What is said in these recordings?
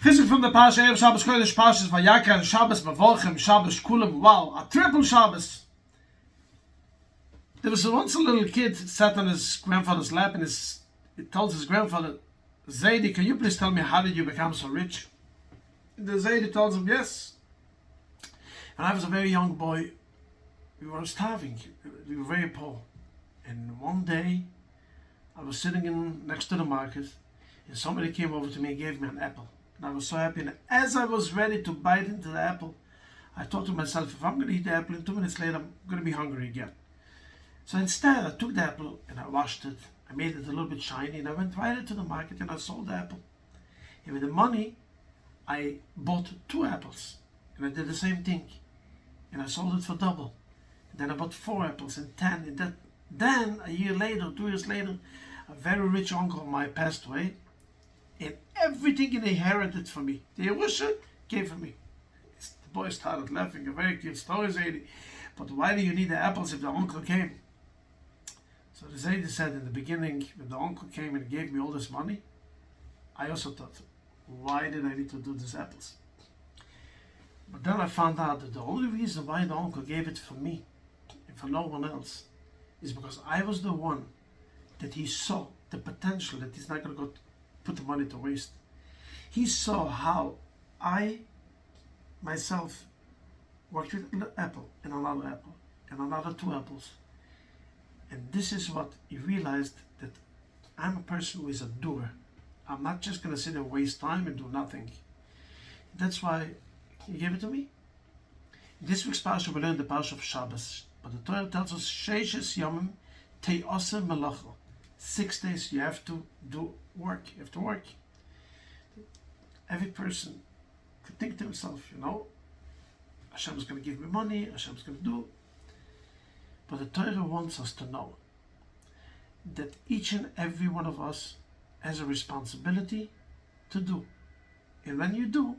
Chizuk from the Parsha, Erev Shabbos Kodesh, Parshas Vayikra, Shabbos Mavorchem, Shabbos Kulam. Wow, a triple Shabbos. There was once a little kid sat on his grandfather's lap, and he told his grandfather, Zaidi, can you please tell me how did you become so rich? And the Zaidi tells him, yes. When I was a very young boy, we were starving. We were very poor. And one day, I was sitting next to the market, and somebody came over to me and gave me an apple. And I was so happy. And as I was ready to bite into the apple, I thought to myself, if I'm going to eat the apple, and 2 minutes later, I'm going to be hungry again. So instead, I took the apple and I washed it. I made it a little bit shiny, and I went right into the market and I sold the apple. And with the money, I bought 2 apples. And I did the same thing. And I sold it for double. And then I bought 4 apples and 10. And then, a year later, 2 years later, a very rich uncle of mine passed away. And everything he inherited from me, the Yerusha gave for me. The boy started laughing. A very cute story, Zaidi. But why do you need the apples if the uncle came? So the Zaidi said in the beginning, when the uncle came and gave me all this money, I also thought, why did I need to do these apples? But then I found out that the only reason why the uncle gave it for me and for no one else is because I was the one that he saw the potential that he's not going to go put the money to waste. He saw how I, myself, worked with an apple and another apple and another 2 apples. And this is what he realized, that I'm a person who is a doer. I'm not just going to sit and waste time and do nothing. That's why he gave it to me. In this week's Parsha, we learned the Parsha of Shabbos. But the Torah tells us, Sheishes Yomim Te'oseh Melacha. 6 days you have to do work. You have to work. Every person could think to himself, Hashem is going to give me money, Hashem is going to do. But the Torah wants us to know that each and every one of us has a responsibility to do. And when you do,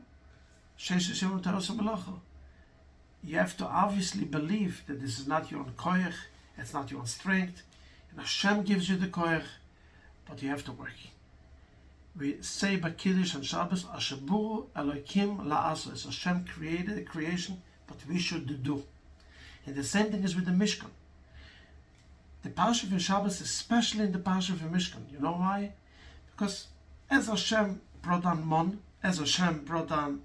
you have to obviously believe that this is not your own koyach, it's not your own strength, and Hashem gives you the koyach, but you have to work. We say by Kiddush and Shabbos, Ashaburu Elokim La'asa. Hashem created a creation, but we should do. And the same thing is with the Mishkan. The Parsha of Shabbos, especially in the Parsha of Mishkan. You know why? Because as Hashem brought down Mon, as Hashem brought down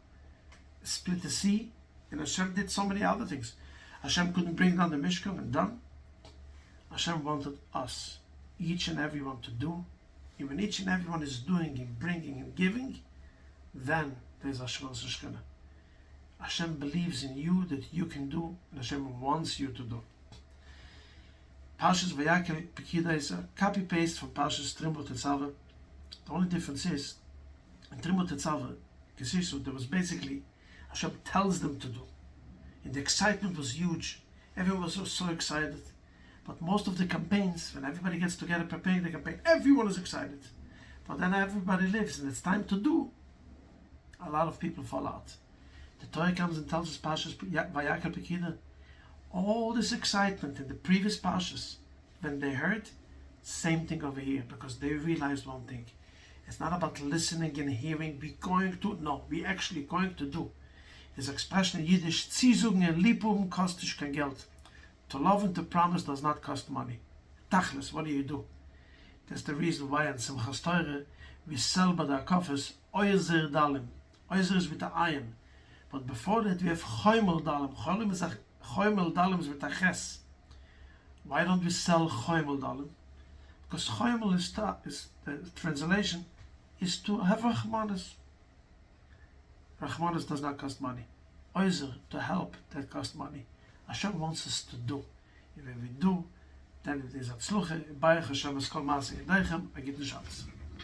split the sea, and Hashem did so many other things. Hashem couldn't bring down the Mishkan and done. Hashem wanted us, each and everyone, to do. And when each and everyone is doing and bringing and giving, then there's Hashem Shechina. Hashem believes in you that you can do, and Hashem wants you to do. Parshas Vayikra Pekida is a copy-paste from Parshas Trimbo Tetzava. The only difference is, in Trimbo Tetzava, Kesisu, there was basically, Hashem tells them to do. And the excitement was huge. Everyone was so excited. But most of the campaigns, when everybody gets together preparing the campaign, everyone is excited. But then everybody lives, and it's time to do. A lot of people fall out. The Torah comes and tells us, Parshas Vayikra Pekida, all this excitement in the previous Parshas, when they heard, same thing over here, because they realized one thing. It's not about listening and hearing, we're actually going to do. There's an expression in Yiddish, Chizuk and Lipum kostet kein Geld. To love and to promise does not cost money. Tachlis, what do? That's the reason why in Simchas Torah we sell by the coffers Oizer Dalim. Oizer is with the iron. But before that we have Choimel Dalim. Choimel Dalim is with the ches. Why don't we sell Choimel Dalim? Because Choimel is the translation is to have Rachmanis. Rachmanis does not cost money. Oizer, to help, that costs money. Hashem wants us to do. And when we do, then it is Atzluche, Baruch Hashem, Eskol Maaseh Yadaychem, Agit Shabbos.